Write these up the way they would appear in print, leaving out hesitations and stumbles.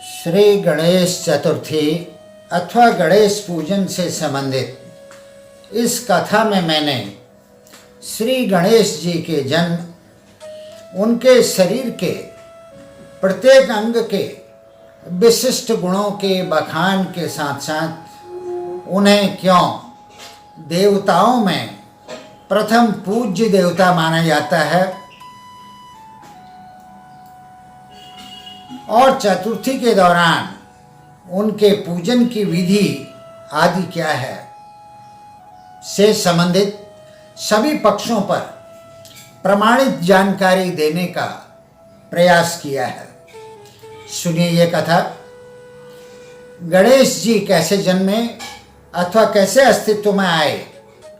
श्री गणेश चतुर्थी अथवा गणेश पूजन से संबंधित इस कथा में मैंने श्री गणेश जी के जन्म, उनके शरीर के प्रत्येक अंग के विशिष्ट गुणों के बखान के साथ साथ उन्हें क्यों देवताओं में प्रथम पूज्य देवता माना जाता है और चतुर्थी के दौरान उनके पूजन की विधि आदि क्या है से संबंधित सभी पक्षों पर प्रमाणित जानकारी देने का प्रयास किया है। सुनिए ये कथा। गणेश जी कैसे जन्मे अथवा कैसे अस्तित्व में आए,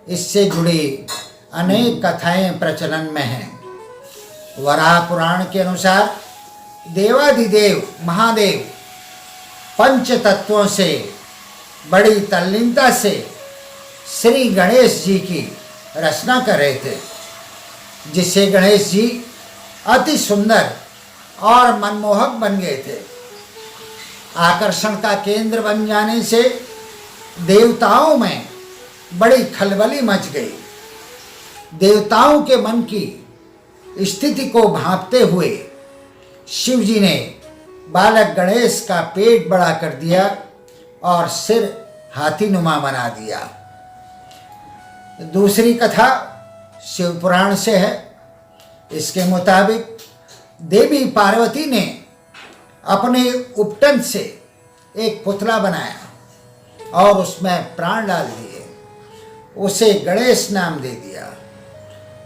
इससे जुड़ी अनेक कथाएं प्रचलन में हैं। वराह पुराण के अनुसार देवादिदेव महादेव पंच तत्वों से बड़ी तल्लीनता से श्री गणेश जी की रचना कर रहे थे, जिससे गणेश जी अति सुंदर और मनमोहक बन गए थे। आकर्षण का केंद्र बन जाने से देवताओं में बड़ी खलबली मच गई। देवताओं के मन की स्थिति को भांपते हुए शिव जी ने बालक गणेश का पेट बड़ा कर दिया और सिर हाथीनुमा बना दिया। दूसरी कथा शिव पुराण से है। इसके मुताबिक देवी पार्वती ने अपने उपटन से एक पुतला बनाया और उसमें प्राण डाल दिए। उसे गणेश नाम दे दिया।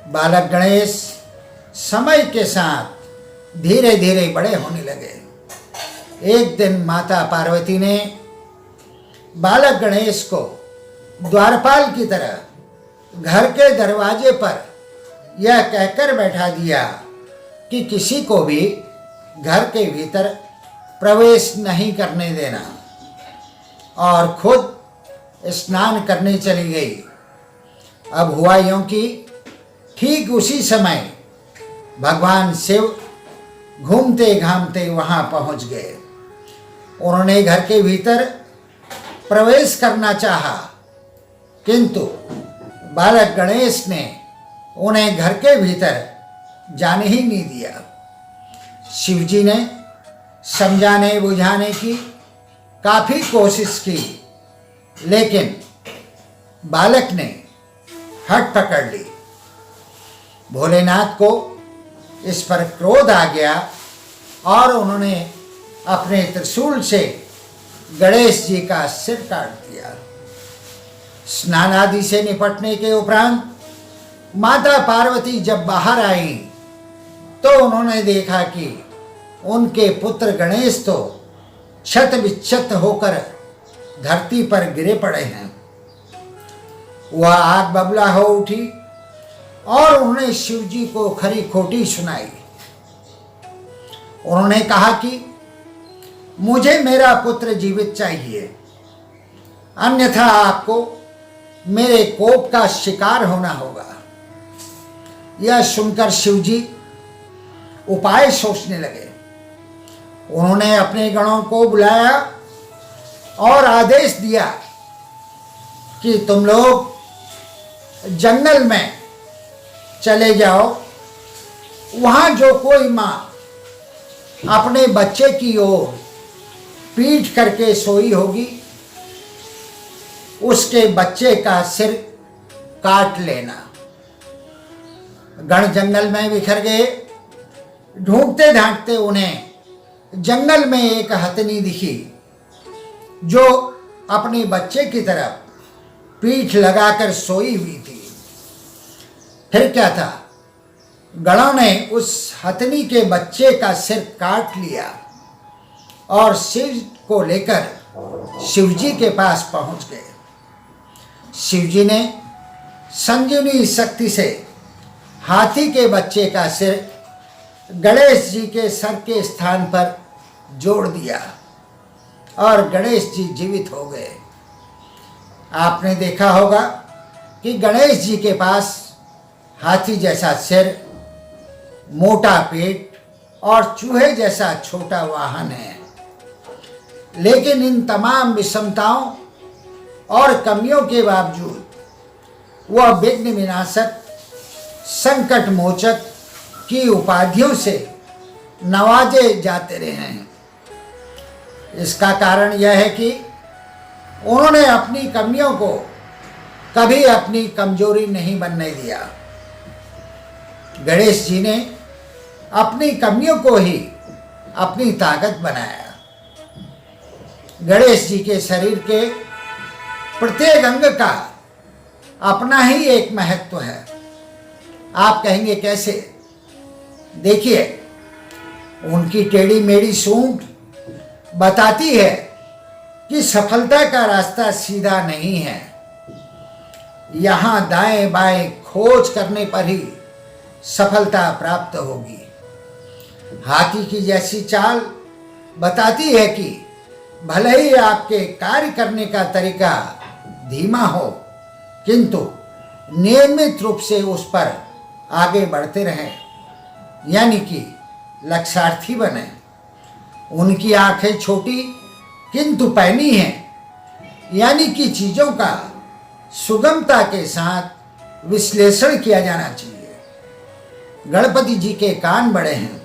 बालक गणेश समय के साथ धीरे धीरे बड़े होने लगे। एक दिन माता पार्वती ने बालक गणेश को द्वारपाल की तरह घर के दरवाजे पर यह कहकर बैठा दिया कि किसी को भी घर के भीतर प्रवेश नहीं करने देना, और खुद स्नान करने चली गई। अब हुआ यूं कि ठीक उसी समय भगवान शिव घूमते घामते वहां पहुंच गए। उन्होंने घर के भीतर प्रवेश करना चाहा, किंतु बालक गणेश ने उन्हें घर के भीतर जाने ही नहीं दिया। शिव जी ने समझाने बुझाने की काफी कोशिश की, लेकिन बालक ने हट पकड़ ली। भोलेनाथ को इस पर क्रोध आ गया और उन्होंने अपने त्रिशूल से गणेश जी का सिर काट दिया। स्नान आदि से निपटने के उपरांत माता पार्वती जब बाहर आई तो उन्होंने देखा कि उनके पुत्र गणेश तो क्षत विक्षत होकर धरती पर गिरे पड़े हैं। वह आग बबूला हो उठी और उन्होंने शिव जी को खरी खोटी सुनाई। उन्होंने कहा कि मुझे मेरा पुत्र जीवित चाहिए, अन्यथा आपको मेरे कोप का शिकार होना होगा। यह सुनकर शिव जी उपाय सोचने लगे। उन्होंने अपने गणों को बुलाया और आदेश दिया कि तुम लोग जंगल में चले जाओ। वहां जो कोई मां अपने बच्चे की ओर पीठ करके सोई होगी, उसके बच्चे का सिर काट लेना। गण जंगल में बिखर गए। ढूंढते ढांढते उन्हें जंगल में एक हथनी दिखी जो अपने बच्चे की तरफ पीठ लगाकर सोई हुई थी। फिर क्या था, गणों ने उस हथनी के बच्चे का सिर काट लिया और शिव को लेकर शिव जी के पास पहुंच गए। शिव जी ने संजीवनी शक्ति से हाथी के बच्चे का सिर गणेश जी के सर के स्थान पर जोड़ दिया और गणेश जी जीवित हो गए। आपने देखा होगा कि गणेश जी के पास हाथी जैसा सिर, मोटा पेट और चूहे जैसा छोटा वाहन है। लेकिन इन तमाम विषमताओं और कमियों के बावजूद वह विघ्न विनाशक, संकट मोचक की उपाधियों से नवाजे जाते रहे हैं। इसका कारण यह है कि उन्होंने अपनी कमियों को कभी अपनी कमजोरी नहीं बनने दिया। गणेश जी ने अपनी कमियों को ही अपनी ताकत बनाया। गणेश जी के शरीर के प्रत्येक अंग का अपना ही एक महत्व है। आप कहेंगे कैसे? देखिए, उनकी टेढ़ी मेढ़ी सूंड बताती है कि सफलता का रास्ता सीधा नहीं है। यहाँ दाएं बाएं खोज करने पर ही सफलता प्राप्त होगी। हाथी की जैसी चाल बताती है कि भले ही आपके कार्य करने का तरीका धीमा हो, किंतु नियमित रूप से उस पर आगे बढ़ते रहें, यानी कि लक्ष्यार्थी बने। उनकी आंखें छोटी किंतु पैनी हैं, यानी कि चीजों का सुगमता के साथ विश्लेषण किया जाना चाहिए। गणपति जी के कान बड़े हैं,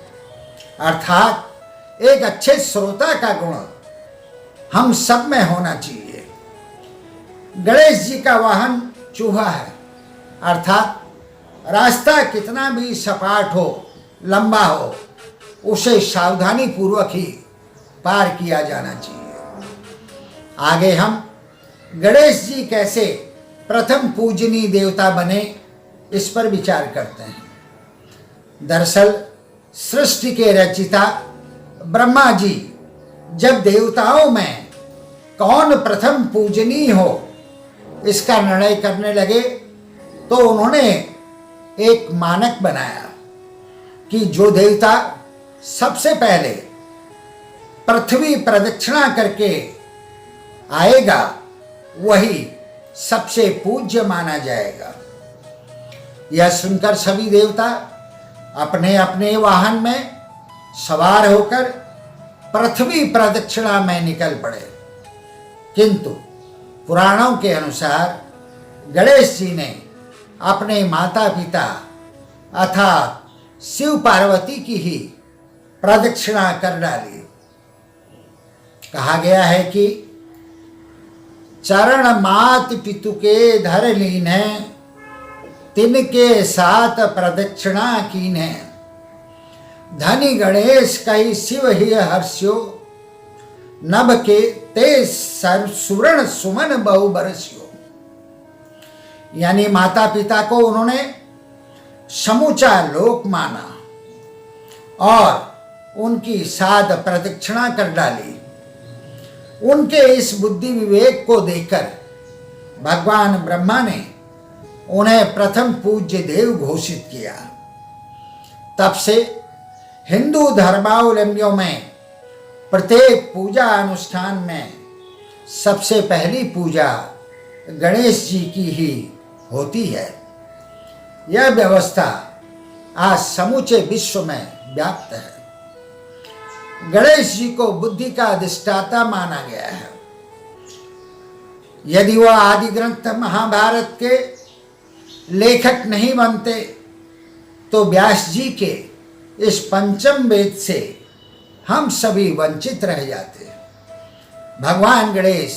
अर्थात एक अच्छे श्रोता का गुण हम सब में होना चाहिए। गणेश जी का वाहन चूहा है, अर्थात रास्ता कितना भी सपाट हो, लंबा हो, उसे सावधानी पूर्वक ही पार किया जाना चाहिए। आगे हम गणेश जी कैसे प्रथम पूजनीय देवता बने, इस पर विचार करते हैं। दरअसल सृष्टि के रचिता ब्रह्मा जी जब देवताओं में कौन प्रथम पूजनीय हो इसका निर्णय करने लगे, तो उन्होंने एक मानक बनाया कि जो देवता सबसे पहले पृथ्वी प्रदक्षिणा करके आएगा वही सबसे पूज्य माना जाएगा। यह सुनकर सभी देवता अपने अपने वाहन में सवार होकर पृथ्वी प्रदक्षिणा में निकल पड़े। किंतु पुराणों के अनुसार गणेश जी ने अपने माता पिता अर्थात शिव पार्वती की ही प्रदक्षिणा कर डाली। कहा गया है कि चरण मात पितु के धर लीने, तिनके साथ प्रदक्षिणा कीने, धनी गणेश कई शिव ही हर्ष्यो, नभ के ते सुवर्ण सुमन बहु बरस्यो। यानी माता पिता को उन्होंने समूचा लोक माना और उनकी साध प्रदक्षिणा कर डाली। उनके इस बुद्धि विवेक को देखकर भगवान ब्रह्मा ने उन्हें प्रथम पूज्य देव घोषित किया। तब से हिंदू धर्मावलंबियों में प्रत्येक पूजा अनुष्ठान में सबसे पहली पूजा गणेश जी की ही होती है। यह व्यवस्था आज समूचे विश्व में व्याप्त है। गणेश जी को बुद्धि का अधिष्ठाता माना गया है। यदि वह आदि ग्रंथ महाभारत के लेखक नहीं बनते तो व्यास जी के इस पंचम वेद से हम सभी वंचित रह जाते। भगवान गणेश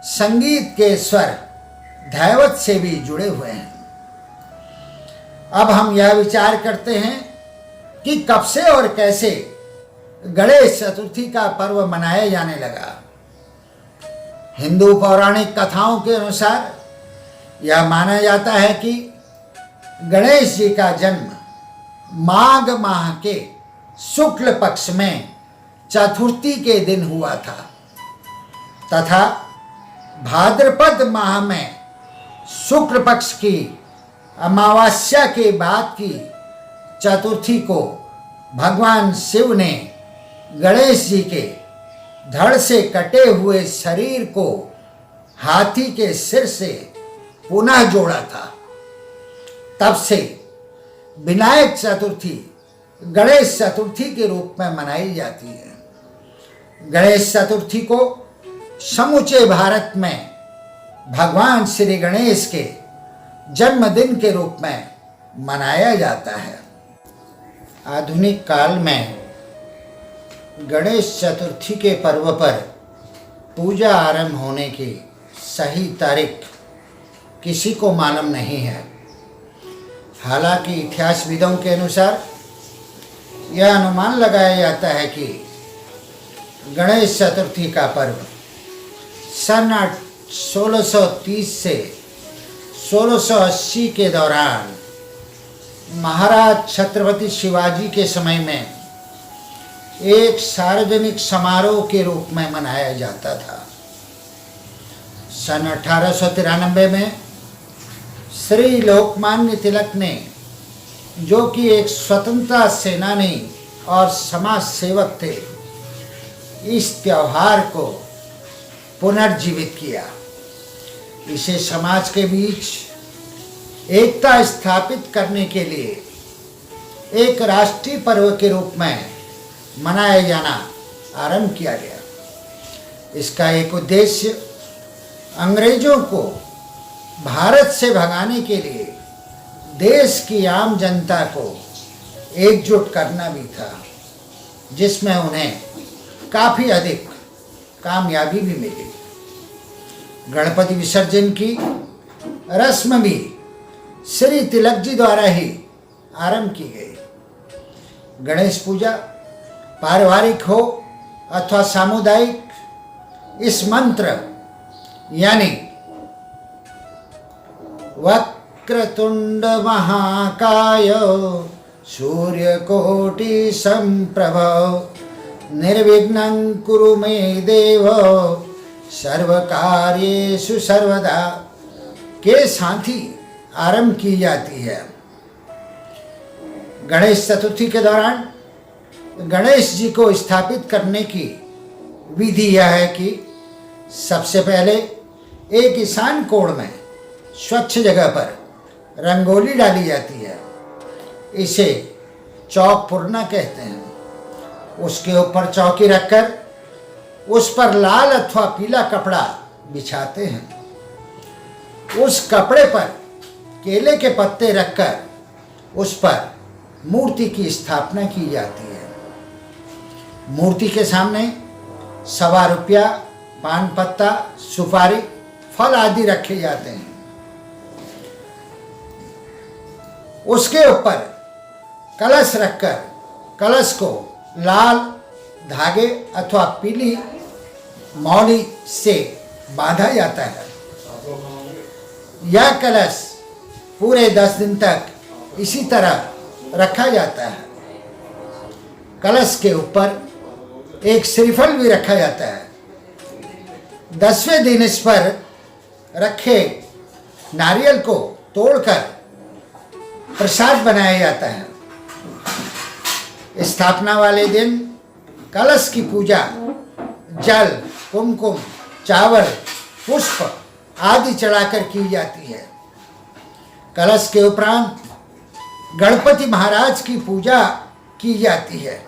संगीत के स्वर दैवत से भी जुड़े हुए हैं। अब हम यह विचार करते हैं कि कब से और कैसे गणेश चतुर्थी का पर्व मनाया जाने लगा। हिंदू पौराणिक कथाओं के अनुसार यह माना जाता है कि गणेश जी का जन्म माघ माह के शुक्ल पक्ष में चतुर्थी के दिन हुआ था तथा भाद्रपद माह में शुक्ल पक्ष की अमावस्या के बाद की चतुर्थी को भगवान शिव ने गणेश जी के धड़ से कटे हुए शरीर को हाथी के सिर से पुनः जोड़ा था। तब से विनायक चतुर्थी गणेश चतुर्थी के रूप में मनाई जाती है। गणेश चतुर्थी को समूचे भारत में भगवान श्री गणेश के जन्मदिन के रूप में मनाया जाता है। आधुनिक काल में गणेश चतुर्थी के पर्व पर पूजा आरंभ होने की सही तारीख किसी को मालूम नहीं है। हालांकि इतिहासविदों के अनुसार यह अनुमान लगाया जाता है कि गणेश चतुर्थी का पर्व सन 1630 से 1680 के दौरान महाराज छत्रपति शिवाजी के समय में एक सार्वजनिक समारोह के रूप में मनाया जाता था। सन 1893 में श्री लोकमान्य तिलक ने, जो कि एक स्वतंत्रता सेनानी और समाज सेवक थे, इस त्योहार को पुनर्जीवित किया। इसे समाज के बीच एकता स्थापित करने के लिए एक राष्ट्रीय पर्व के रूप में मनाया जाना आरंभ किया गया। इसका एक उद्देश्य अंग्रेजों को भारत से भगाने के लिए देश की आम जनता को एकजुट करना भी था, जिसमें उन्हें काफ़ी अधिक कामयाबी भी मिली। गणपति विसर्जन की रस्म भी श्री तिलक जी द्वारा ही आरंभ की गई। गणेश पूजा पारिवारिक हो अथवा सामुदायिक, इस मंत्र यानी वक्रतुंड महाकाय सूर्यकोटि संप्रभ निर्विघ्नं कुरु मे देव सर्वकार्येषु सर्वदा के साथ ही आरंभ की जाती है। गणेश चतुर्थी के दौरान गणेश जी को स्थापित करने की विधि यह है कि सबसे पहले एक ईशान कोण में स्वच्छ जगह पर रंगोली डाली जाती है। इसे चौक पूर्णा कहते हैं। उसके ऊपर चौकी रखकर उस पर लाल अथवा पीला कपड़ा बिछाते हैं। उस कपड़े पर केले के पत्ते रखकर उस पर मूर्ति की स्थापना की जाती है। मूर्ति के सामने सवा रुपया, पान पत्ता, सुपारी, फल आदि रखे जाते हैं। उसके ऊपर कलश रखकर कलश को लाल धागे अथवा पीली मौली से बांधा जाता है। यह कलश पूरे 10 दिन तक इसी तरह रखा जाता है। कलश के ऊपर एक श्रीफल भी रखा जाता है। 10वें दिन इस पर रखे नारियल को तोड़कर प्रसाद बनाया जाता है। स्थापना वाले दिन कलश की पूजा जल, कुमकुम, चावल, पुष्प आदि चढ़ाकर की जाती है। कलश के उपरांत गणपति महाराज की पूजा की जाती है।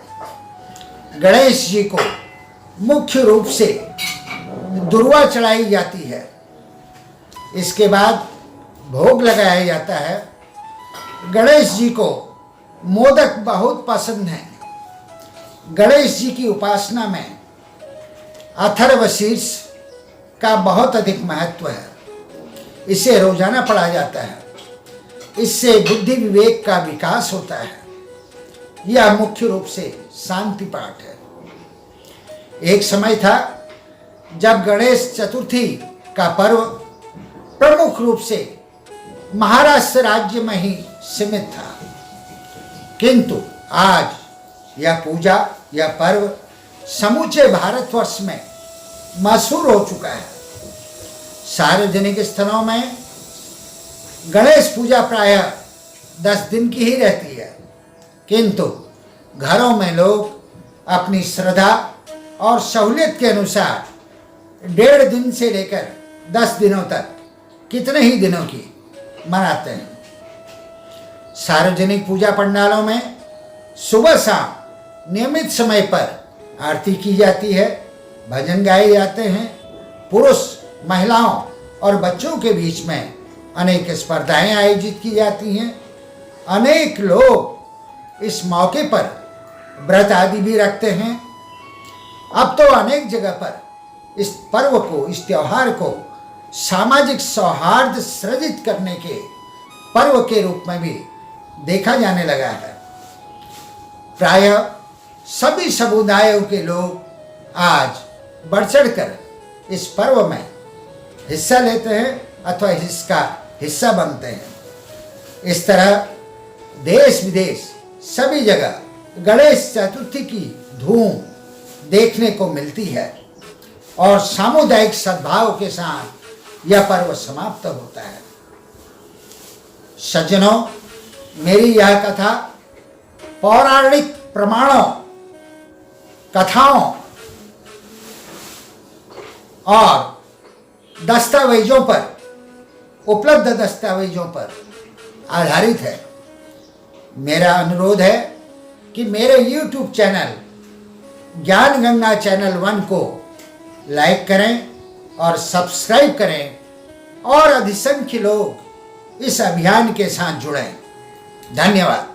गणेश जी को मुख्य रूप से दुर्वा चढ़ाई जाती है। इसके बाद भोग लगाया जाता है। गणेश जी को मोदक बहुत पसंद हैं। गणेश जी की उपासना में अथर्वशीर्ष का बहुत अधिक महत्व है। इसे रोजाना पढ़ा जाता है। इससे बुद्धि विवेक का विकास होता है। यह मुख्य रूप से शांति पाठ है। एक समय था जब गणेश चतुर्थी का पर्व प्रमुख रूप से महाराष्ट्र राज्य में ही सीमित था, किंतु आज यह पूजा, यह पर्व समूचे भारतवर्ष में मशहूर हो चुका है। सार्वजनिक स्थलों में गणेश पूजा प्रायः 10 दिन की ही रहती है, किंतु घरों में लोग अपनी श्रद्धा और सहूलियत के अनुसार 1.5 दिन से लेकर 10 दिनों तक कितने ही दिनों की मनाते हैं। सार्वजनिक पूजा पंडालों में सुबह शाम नियमित समय पर आरती की जाती है। भजन गाए जाते हैं। पुरुष, महिलाओं और बच्चों के बीच में अनेक स्पर्धाएं आयोजित की जाती हैं। अनेक लोग इस मौके पर व्रत आदि भी रखते हैं। अब तो अनेक जगह पर इस पर्व को, इस त्योहार को सामाजिक सौहार्द सृजित करने के पर्व के रूप में भी देखा जाने लगा है। प्रायः सभी समुदायों के लोग आज बढ़ चढ़कर इस पर्व में हिस्सा लेते हैं अथवा इसका हिस्सा बनते हैं। इस तरह देश विदेश सभी जगह गणेश चतुर्थी की धूम देखने को मिलती है और सामुदायिक सद्भाव के साथ यह पर्व समाप्त होता है। सज्जनों, मेरी यह कथा पौराणिक प्रमाणों, कथाओं और दस्तावेजों पर, उपलब्ध दस्तावेजों पर आधारित है। मेरा अनुरोध है कि मेरे YouTube चैनल ज्ञान गंगा चैनल 1 को लाइक करें और सब्सक्राइब करें और अधिसंख्य लोग इस अभियान के साथ जुड़ें। धन्यवाद।